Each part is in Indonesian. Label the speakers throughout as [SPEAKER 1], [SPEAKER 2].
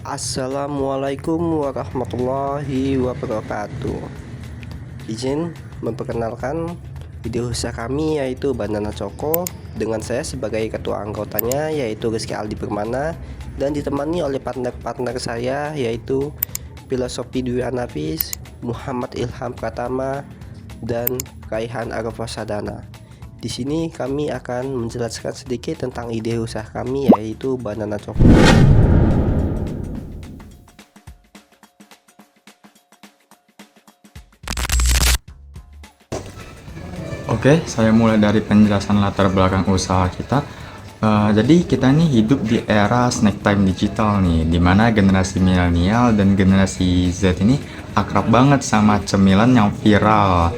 [SPEAKER 1] Assalamualaikum warahmatullahi wabarakatuh. Izin memperkenalkan ide usaha kami yaitu Banana Choco, dengan saya sebagai ketua anggotanya yaitu Rizky Aldi Permana, dan ditemani oleh partner-partner saya yaitu Filosofi Dwi Anafis, Muhammad Ilham Pratama, dan Raihan Arfasadana. Di sini kami akan menjelaskan sedikit tentang ide usaha kami yaitu Banana Choco.
[SPEAKER 2] Oke, saya mulai dari penjelasan latar belakang usaha kita. Jadi kita nih hidup di era snack time digital nih, dimana generasi milenial dan generasi Z ini akrab banget sama cemilan yang viral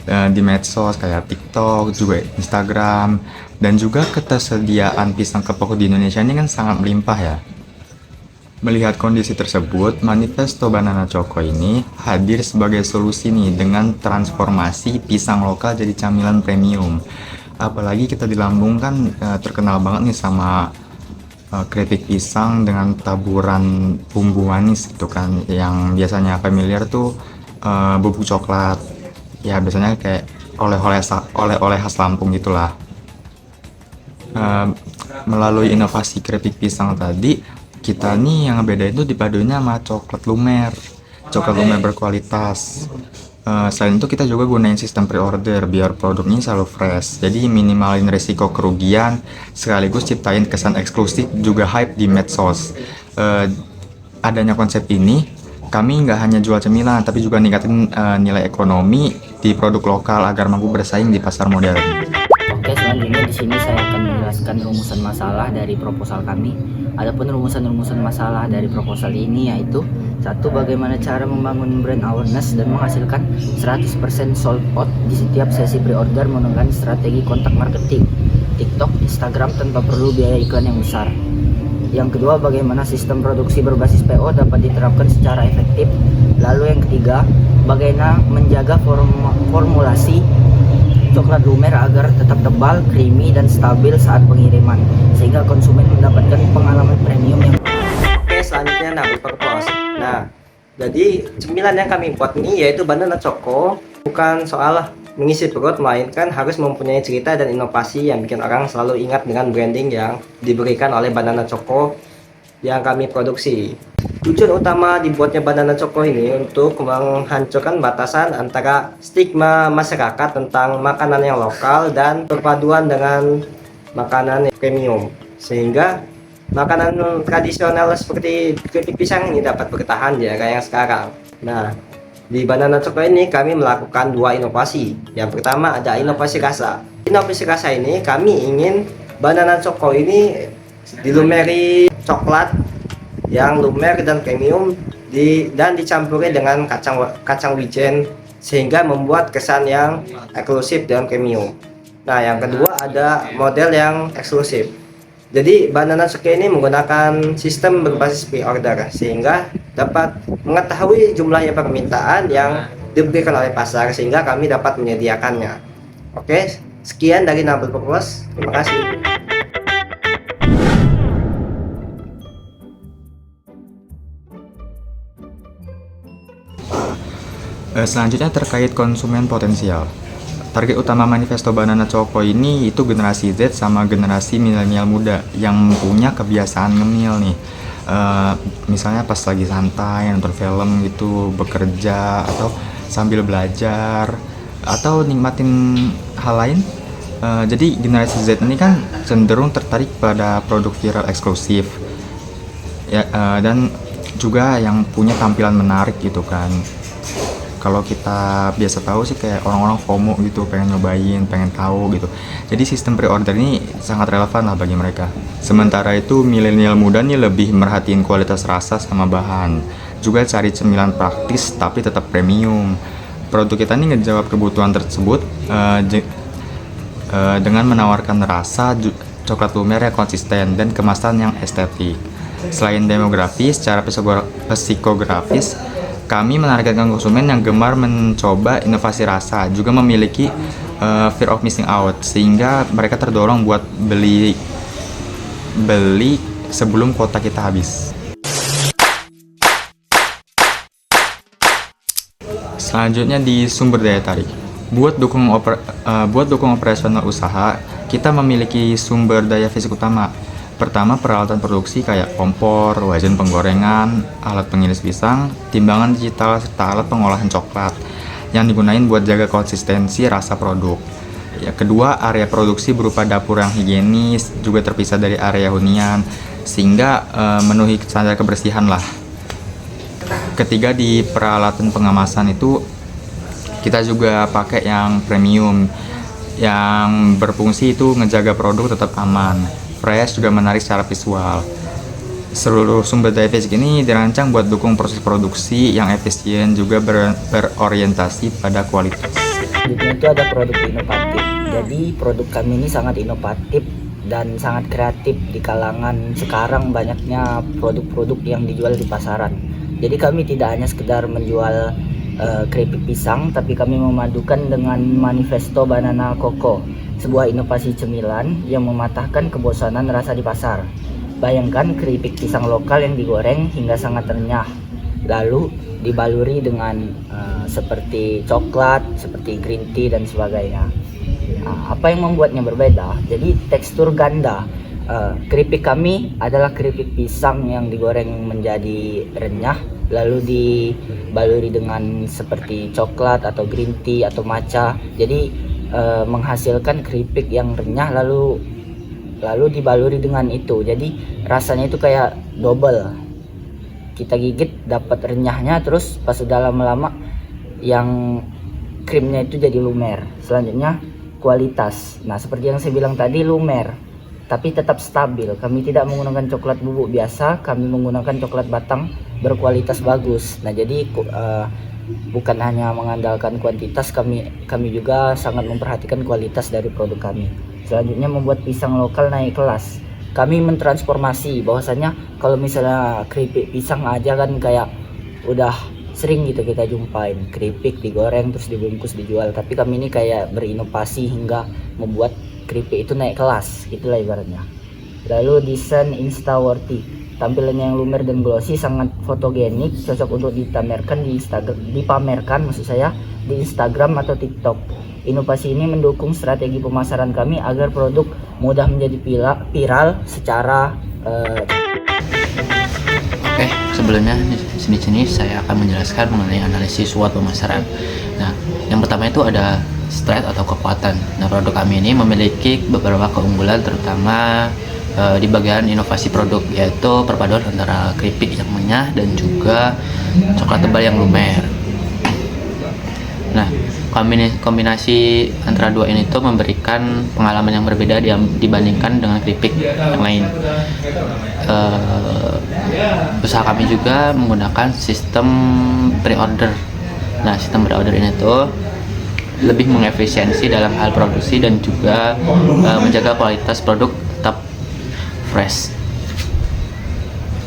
[SPEAKER 2] di medsos kayak TikTok, juga Instagram, dan juga ketersediaan pisang kepok di Indonesia ini kan sangat melimpah ya. Melihat kondisi tersebut, Manifesto Banana Choco ini hadir sebagai solusi nih dengan transformasi pisang lokal jadi camilan premium. Apalagi kita di Lampung kan terkenal banget nih sama keripik pisang dengan taburan bumbu manis gitu kan, yang biasanya familiar tuh bubuk coklat. Ya biasanya kayak oleh-oleh khas Lampung gitulah. Melalui inovasi keripik pisang tadi, kita nih yang beda itu dipadunya sama coklat lumer berkualitas. Selain itu kita juga gunain sistem pre-order biar produknya selalu fresh, jadi minimalin resiko kerugian sekaligus ciptain kesan eksklusif juga hype di medsos. Adanya konsep ini, kami nggak hanya jual cemilan tapi juga ningkatin nilai ekonomi di produk lokal agar mampu bersaing di pasar modern.
[SPEAKER 3] Oke, selanjutnya di sini saya akan menjelaskan rumusan masalah dari proposal kami. Adapun rumusan masalah dari proposal ini yaitu: satu, bagaimana cara membangun brand awareness dan menghasilkan 100% sold out di setiap sesi pre-order menggunakan strategi kontak marketing, TikTok, Instagram tanpa perlu biaya iklan yang besar. Yang kedua, bagaimana sistem produksi berbasis PO dapat diterapkan secara efektif. Lalu yang ketiga, bagaimana menjaga formulasi coklat lumer agar tetap tebal, creamy, dan stabil saat pengiriman, sehingga konsumen mendapatkan pengalaman premium yang...
[SPEAKER 1] Oke, selanjutnya purpose. Nah, jadi cemilan yang kami buat ini yaitu Banana Choco bukan soal mengisi perut, melainkan harus mempunyai cerita dan inovasi yang bikin orang selalu ingat dengan branding yang diberikan oleh Banana Choco yang kami produksi. Tujuan utama dibuatnya Banana Choco ini untuk menghancurkan batasan antara stigma masyarakat tentang makanan yang lokal dan perpaduan dengan makanan yang premium, sehingga makanan tradisional seperti keripik pisang ini dapat bertahan di era yang sekarang. Nah, di Banana Choco ini kami melakukan dua inovasi. Yang pertama ada inovasi rasa. Inovasi rasa ini kami ingin Banana Choco ini dilumeri coklat yang lumer dan premium dan dicampuri dengan kacang wijen, sehingga membuat kesan yang eksklusif dan premium. Nah, yang kedua ada model yang eksklusif. Jadi Banana Choco ini menggunakan sistem berbasis pre-order sehingga dapat mengetahui jumlahnya permintaan yang diberikan oleh pasar, sehingga kami dapat menyediakannya. Oke, sekian dari Nabel Purpose. Terima kasih.
[SPEAKER 2] Selanjutnya terkait konsumen potensial. Target utama Manifesto Banana Choco ini itu generasi Z sama generasi milenial muda yang punya kebiasaan ngemil nih. Misalnya pas lagi santai nonton film gitu, bekerja, atau sambil belajar, atau nikmatin hal lain. Jadi generasi Z ini kan cenderung tertarik pada produk viral eksklusif ya, dan juga yang punya tampilan menarik gitu kan. Kalau kita biasa tahu sih kayak orang-orang FOMO gitu, pengen nyobain, pengen tahu gitu. Jadi sistem pre-order ini sangat relevan lah bagi mereka. Sementara itu milenial muda nih lebih merhatiin kualitas rasa sama bahan. Juga cari cemilan praktis tapi tetap premium. Produk kita ini ngejawab kebutuhan tersebut dengan menawarkan rasa coklat lumer yang konsisten dan kemasan yang estetik. Selain demografi, secara psikografis, kami menargetkan konsumen yang gemar mencoba inovasi rasa, juga memiliki fear of missing out, sehingga mereka terdorong buat beli sebelum kuota kita habis. Selanjutnya di sumber daya tarik. Buat dukung operasional usaha, kita memiliki sumber daya fisik utama. Pertama, peralatan produksi kayak kompor, wajan penggorengan, alat pengiris pisang, timbangan digital, serta alat pengolahan coklat yang digunain buat jaga konsistensi rasa produk. Ya, kedua, area produksi berupa dapur yang higienis, juga terpisah dari area hunian, sehingga memenuhi standar kebersihan lah. Ketiga, di peralatan pengemasan itu kita juga pakai yang premium, yang berfungsi itu ngejaga produk tetap aman, fresh, juga menarik secara visual. Seluruh sumber daya fisik ini dirancang buat dukung proses produksi yang efisien, juga berorientasi pada kualitas.
[SPEAKER 3] Selanjutnya itu ada produk inovatif. Jadi produk kami ini sangat inovatif dan sangat kreatif di kalangan sekarang banyaknya produk-produk yang dijual di pasaran. Jadi kami tidak hanya sekedar menjual keripik pisang, tapi kami memadukan dengan manifesto banana koko, sebuah inovasi cemilan yang mematahkan kebosanan rasa di pasar. Bayangkan keripik pisang lokal yang digoreng hingga sangat renyah, lalu dibaluri dengan seperti coklat, seperti green tea dan sebagainya. Apa yang membuatnya berbeda? Jadi tekstur ganda. Keripik kami adalah keripik pisang yang digoreng menjadi renyah, lalu dibaluri dengan seperti coklat atau green tea atau matcha. Jadi menghasilkan keripik yang renyah lalu dibaluri dengan itu. Jadi rasanya itu kayak double. Kita gigit dapat renyahnya, terus pas sudah lama-lama yang krimnya itu jadi lumer. Selanjutnya kualitas. Nah, seperti yang saya bilang tadi, lumer tapi tetap stabil. Kami tidak menggunakan coklat bubuk biasa, kami menggunakan coklat batang berkualitas bagus. Nah, jadi bukan hanya mengandalkan kuantitas, kami juga sangat memperhatikan kualitas dari produk kami. Selanjutnya membuat pisang lokal naik kelas. Kami mentransformasi bahwasanya kalau misalnya keripik pisang aja kan kayak udah sering gitu kita jumpain, keripik digoreng terus dibungkus dijual, tapi kami ini kayak berinovasi hingga membuat keripik itu naik kelas, itulah ibaratnya. Lalu desain Instaworthy, tampilannya yang lumer dan glossy, sangat fotogenik, cocok untuk dipamerkan di Instagram atau TikTok. Inovasi ini mendukung strategi pemasaran kami agar produk mudah menjadi viral secara
[SPEAKER 4] Oke, sebelumnya di sini saya akan menjelaskan mengenai analisis SWOT pemasaran. Nah, yang pertama itu ada strength atau kekuatan. Nah, produk kami ini memiliki beberapa keunggulan, terutama di bagian inovasi produk, yaitu perpaduan antara keripik yang renyah dan juga coklat tebal yang lumer. Nah, kombinasi antara dua ini tuh memberikan pengalaman yang berbeda dibandingkan dengan keripik yang lain. Usaha kami juga menggunakan sistem pre-order. Nah, sistem pre-order ini tuh lebih mengefisiensi dalam hal produksi dan juga menjaga kualitas produk tetap fresh.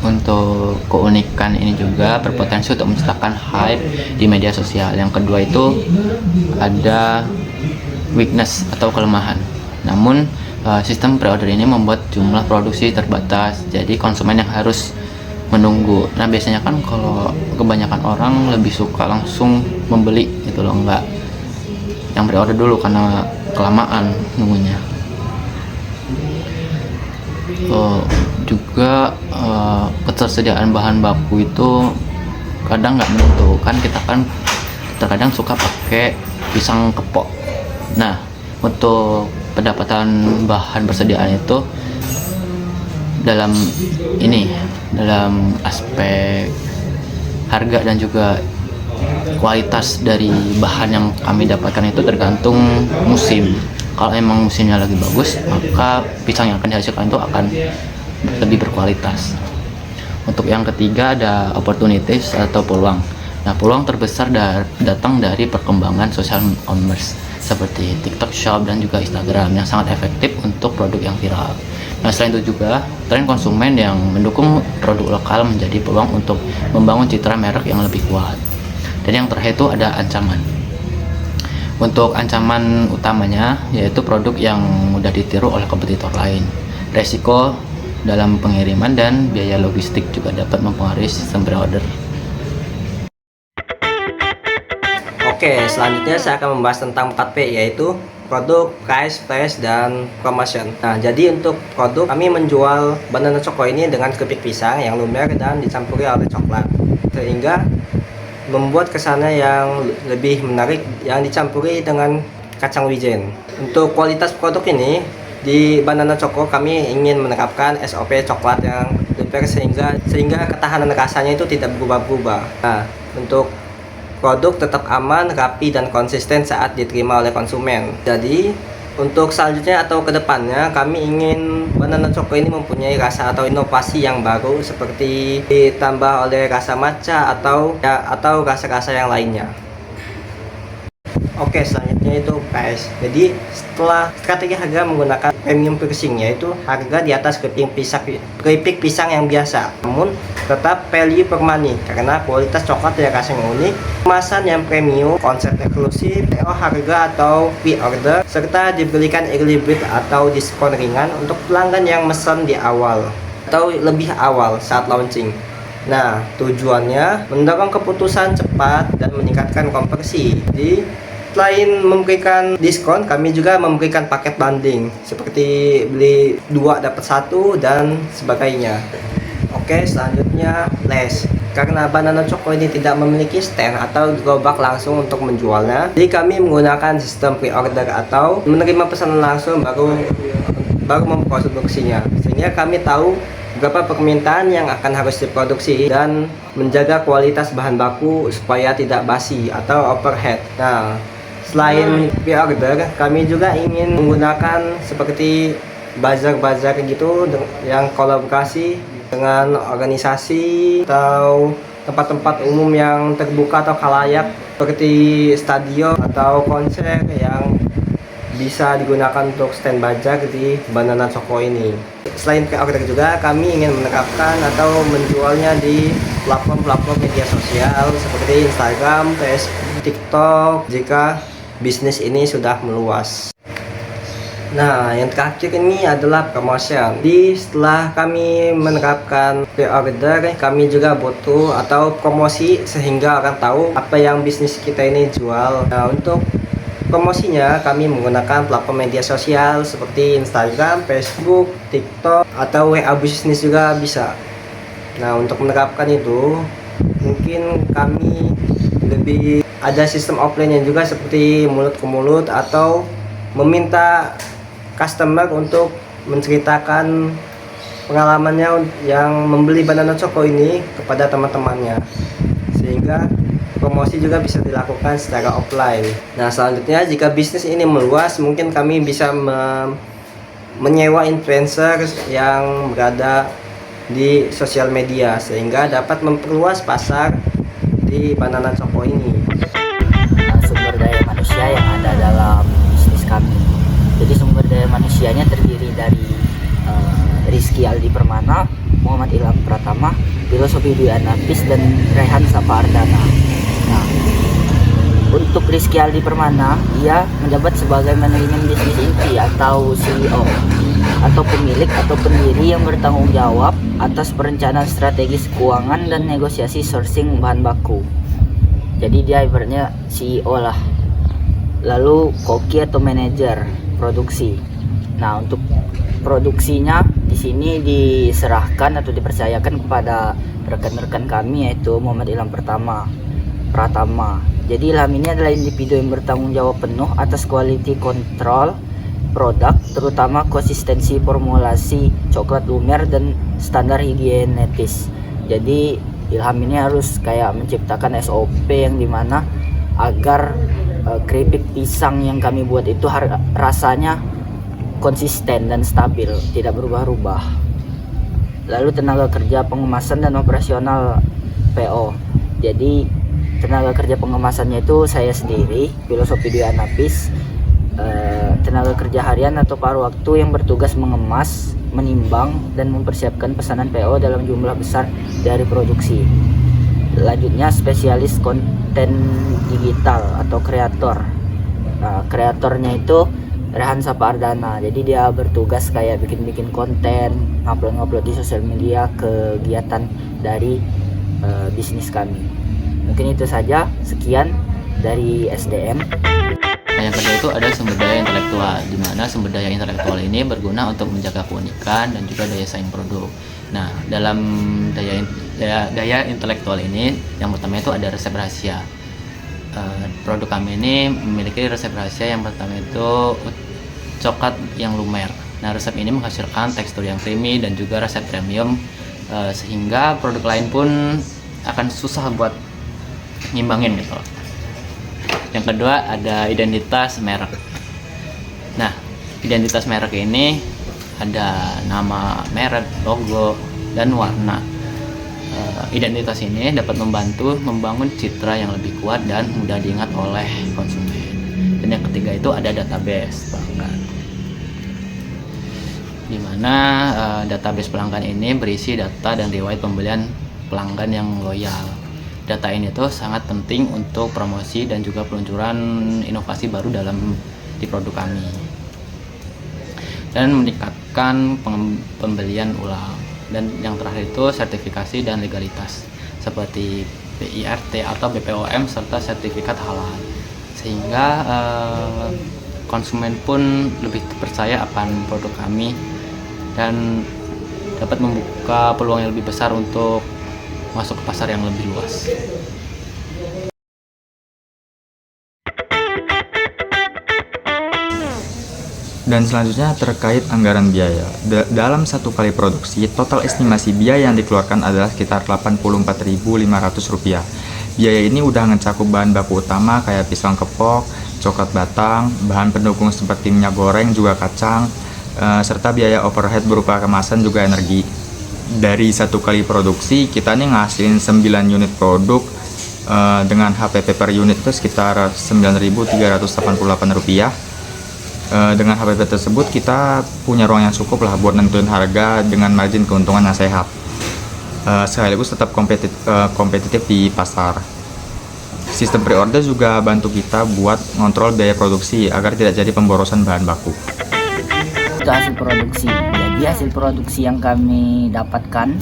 [SPEAKER 4] Untuk keunikan ini juga berpotensi untuk menciptakan hype di media sosial. Yang kedua itu ada weakness atau kelemahan. Namun sistem pre-order ini membuat jumlah produksi terbatas, jadi konsumen yang harus menunggu. Nah, biasanya kan kalau kebanyakan orang lebih suka langsung membeli gitu loh, enggak yang pre-order dulu karena kelamaan nunggunya. Juga ketersediaan bahan baku itu kadang nggak menentu, kan kita kan terkadang suka pakai pisang kepok. Nah, untuk pendapatan bahan persediaan itu dalam aspek harga dan juga kualitas dari bahan yang kami dapatkan itu tergantung musim. Kalau emang musimnya lagi bagus, maka pisang yang akan dihasilkan itu akan lebih berkualitas. Untuk yang ketiga ada opportunities atau peluang. Nah, peluang terbesar datang dari perkembangan social commerce seperti TikTok Shop dan juga Instagram yang sangat efektif untuk produk yang viral. Nah, selain itu juga tren konsumen yang mendukung produk lokal menjadi peluang untuk membangun citra merek yang lebih kuat. Dan yang terakhir itu ada ancaman. Untuk ancaman utamanya yaitu produk yang mudah ditiru oleh kompetitor lain. Resiko dalam pengiriman dan biaya logistik juga dapat mempengaruhi sistem pre-order.
[SPEAKER 1] Oke, selanjutnya saya akan membahas tentang 4P, yaitu produk, price, place, dan promotion. Nah, jadi untuk produk, kami menjual banana choco ini dengan keripik pisang yang lumer dan dicampuri oleh coklat, sehingga membuat kesannya yang lebih menarik yang dicampuri dengan kacang wijen. Untuk kualitas produk ini, di banana choco kami ingin menerapkan SOP coklat yang lumer sehingga ketahanan rasanya itu tidak berubah-ubah. Nah, untuk produk tetap aman, rapi, dan konsisten saat diterima oleh konsumen. Jadi, untuk selanjutnya atau kedepannya, kami ingin banana choco ini mempunyai rasa atau inovasi yang baru, seperti ditambah oleh rasa matcha atau rasa-rasa yang lainnya. Oke, selanjutnya itu price. Jadi setelah strategi harga menggunakan premium pricing, yaitu harga di atas keripik pisang yang biasa, namun tetap value for money karena kualitas coklat yang rasanya unik, kemasan yang premium, konsep eksklusif, PO harga atau pre-order, serta diberikan early bird atau diskon ringan untuk pelanggan yang mesen di awal atau lebih awal saat launching. Nah, tujuannya mendorong keputusan cepat dan meningkatkan konversi. Jadi selain memberikan diskon, kami juga memberikan paket bundling seperti beli 2 dapat 1 dan sebagainya. Oke, selanjutnya less. Karena banana choco ini tidak memiliki stand atau gerobak langsung untuk menjualnya, jadi kami menggunakan sistem pre-order atau menerima pesanan langsung baru memproduksinya, sehingga kami tahu berapa permintaan yang akan harus diproduksi dan menjaga kualitas bahan baku supaya tidak basi atau overhead. Nah, selain pre-order, kami juga ingin menggunakan seperti bazar-bazar gitu yang kolaborasi dengan organisasi atau tempat-tempat umum yang terbuka atau khalayak seperti stadion atau konser yang bisa digunakan untuk stand bazar di banana choco ini. Selain pre-order juga, kami ingin menerapkan atau menjualnya di platform-platform media sosial seperti Instagram, Facebook, TikTok jika bisnis ini sudah meluas. Nah, yang terakhir ini adalah promotion. Jadi setelah kami menerapkan pre-order, kami juga butuh atau promosi sehingga orang tahu apa yang bisnis kita ini jual. Nah, untuk promosinya kami menggunakan platform media sosial seperti Instagram, Facebook, TikTok, atau WA bisnis juga bisa. Nah, untuk menerapkan itu mungkin kami lebih ada sistem offline-nya juga seperti mulut ke mulut atau meminta customer untuk menceritakan pengalamannya yang membeli banana choco ini kepada teman-temannya, sehingga promosi juga bisa dilakukan secara offline. Nah, selanjutnya jika bisnis ini meluas, mungkin kami bisa menyewa influencer yang berada di sosial media sehingga dapat memperluas pasar di banana choco ini.
[SPEAKER 3] Sumber daya manusia yang ada dalam bisnis kami. Jadi sumber daya manusianya terdiri dari Rizky Aldi Permana, Muhammad Ilham Pratama, Filosofi Dwi Anapis, dan Rehan Sapardana. Nah, untuk Rizky Aldi Permana, ia menjabat sebagai manajemen bisnis inti atau CEO atau pemilik atau pendiri yang bertanggung jawab atas perencanaan strategis keuangan dan negosiasi sourcing bahan baku. Jadi dia ibaratnya CEO lah. Lalu koki atau manajer produksi. Nah, untuk produksinya di sini diserahkan atau dipercayakan kepada rekan-rekan kami, yaitu Muhammad Ilham Pratama. Jadi Ilham ini adalah individu yang bertanggung jawab penuh atas quality control produk, terutama konsistensi formulasi coklat lumer dan standar higienetis. Jadi Ilham ini harus kayak menciptakan SOP yang dimana agar keripik pisang yang kami buat itu rasanya konsisten dan stabil, tidak berubah-ubah. Lalu tenaga kerja pengemasan dan operasional PO. Jadi tenaga kerja pengemasannya itu saya sendiri, Filosofi Dwi Anapis. Tenaga kerja harian atau paruh waktu yang bertugas mengemas, menimbang, dan mempersiapkan pesanan PO dalam jumlah besar dari produksi. Selanjutnya spesialis konten digital atau kreator. Kreatornya itu Rehan Sapardana. Jadi dia bertugas kayak bikin konten, upload di sosial media kegiatan dari bisnis kami. Mungkin itu saja. Sekian. dari SDM.
[SPEAKER 4] Nah, yang kedua itu ada sumber daya intelektual, di mana sumber daya intelektual ini berguna untuk menjaga keunikan dan juga daya saing produk. Nah, dalam daya intelektual ini, yang pertama itu ada resep rahasia. Produk kami ini memiliki resep rahasia. Yang pertama itu coklat yang lumer. Nah, resep ini menghasilkan tekstur yang creamy dan juga resep premium, sehingga produk lain pun akan susah buat ngimbangin gitu. Yang kedua ada identitas merek. Nah, identitas merek ini ada nama merek, logo, dan warna. Identitas ini dapat membantu membangun citra yang lebih kuat dan mudah diingat oleh konsumen. Dan yang ketiga itu ada database pelanggan, di mana database pelanggan ini berisi data dan riwayat pembelian pelanggan yang loyal. Data ini tuh sangat penting untuk promosi dan juga peluncuran inovasi baru di produk kami, dan meningkatkan pembelian ulang. Dan yang terakhir itu sertifikasi dan legalitas seperti BIRT atau BPOM serta sertifikat halal, sehingga konsumen pun lebih percaya akan produk kami dan dapat membuka peluang yang lebih besar untuk masuk ke pasar yang lebih luas.
[SPEAKER 2] Dan selanjutnya terkait anggaran biaya. Dalam satu kali produksi, total estimasi biaya yang dikeluarkan adalah sekitar Rp84.500. Biaya ini udah mencakup bahan baku utama kayak pisang kepok, coklat batang, bahan pendukung seperti minyak goreng, juga kacang, serta biaya overhead berupa kemasan juga energi. Dari satu kali produksi, kita nih ngasilin 9 unit produk dengan HPP per unit itu sekitar Rp9.388. Dengan HPP tersebut kita punya ruang yang cukup lah buat nentuin harga dengan margin keuntungan yang sehat, sekaligus tetap kompetitif di pasar. Sistem pre-order juga bantu kita buat ngontrol biaya produksi agar tidak jadi pemborosan bahan baku.
[SPEAKER 3] Itu hasil produksi. Jadi hasil produksi yang kami dapatkan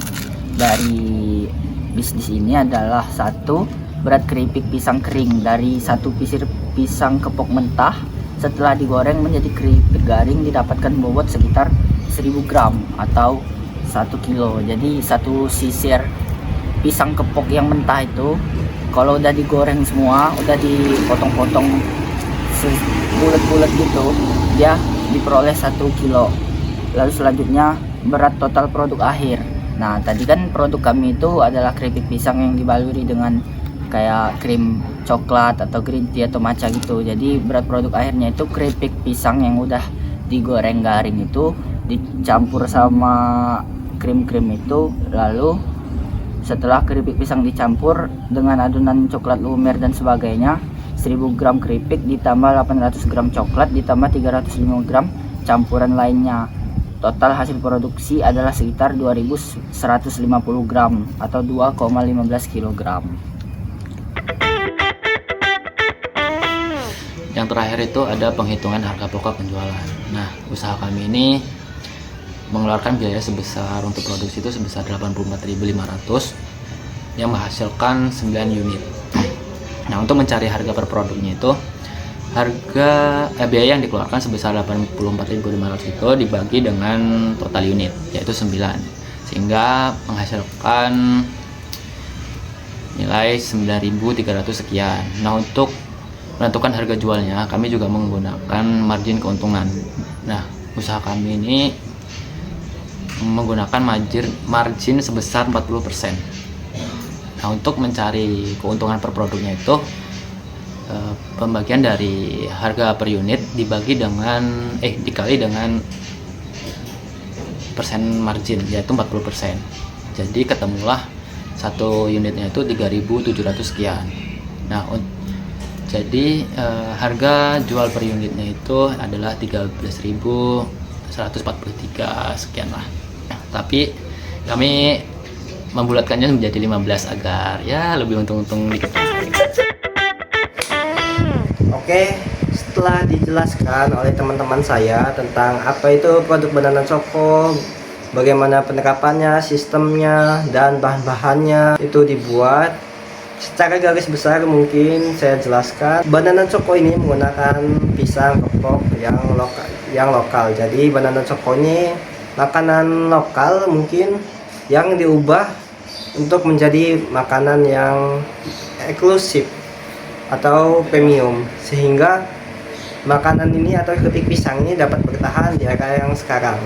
[SPEAKER 3] dari bisnis ini adalah satu berat keripik pisang kering dari satu pisir pisang kepok mentah. Setelah digoreng menjadi keripik garing didapatkan bobot sekitar 1000 gram atau 1 kilo. Jadi satu sisir pisang kepok yang mentah itu kalau udah digoreng semua, udah dipotong-potong bulat-bulat gitu, dia diperoleh 1 kilo. Lalu selanjutnya berat total produk akhir. Nah, tadi kan produk kami itu adalah keripik pisang yang dibaluri dengan kayak krim coklat atau green tea atau matcha gitu. Jadi berat produk akhirnya itu keripik pisang yang udah digoreng garing itu dicampur sama krim-krim itu. Lalu setelah keripik pisang dicampur dengan adonan coklat lumer dan sebagainya, 1000 gram keripik ditambah 800 gram coklat ditambah 305 gram campuran lainnya. Total hasil produksi adalah sekitar 2150 gram atau 2,15 kg.
[SPEAKER 4] Yang terakhir itu ada penghitungan harga pokok penjualan. Nah, usaha kami ini mengeluarkan biaya sebesar untuk produksi itu sebesar 84.500 yang menghasilkan 9 unit. Nah, untuk mencari harga per produknya itu biaya yang dikeluarkan sebesar 84.500 itu dibagi dengan total unit yaitu 9, sehingga menghasilkan nilai 9.300 sekian. Nah, untuk menentukan harga jualnya kami juga menggunakan margin keuntungan. Nah, usaha kami ini menggunakan margin sebesar 40%. Nah, untuk mencari keuntungan per produknya itu pembagian dari harga per unit dikali dengan persen margin yaitu 40%. Jadi ketemulah satu unitnya itu 3.700 sekian. Nah, jadi harga jual per unitnya itu adalah 13.143 sekian lah. Nah, tapi kami membulatkannya menjadi 15 agar ya lebih untung-untung dikit.
[SPEAKER 1] Oke, setelah dijelaskan oleh teman-teman saya tentang apa itu produk Banana Choco, bagaimana penerapannya, sistemnya, dan bahan-bahannya itu dibuat, Secara garis besar mungkin saya jelaskan, Banana Choco ini menggunakan pisang kepok yang lokal. Jadi Banana Choco ini makanan lokal mungkin yang diubah untuk menjadi makanan yang eksklusif atau premium, sehingga makanan ini atau keripik pisang ini dapat bertahan di era yang sekarang.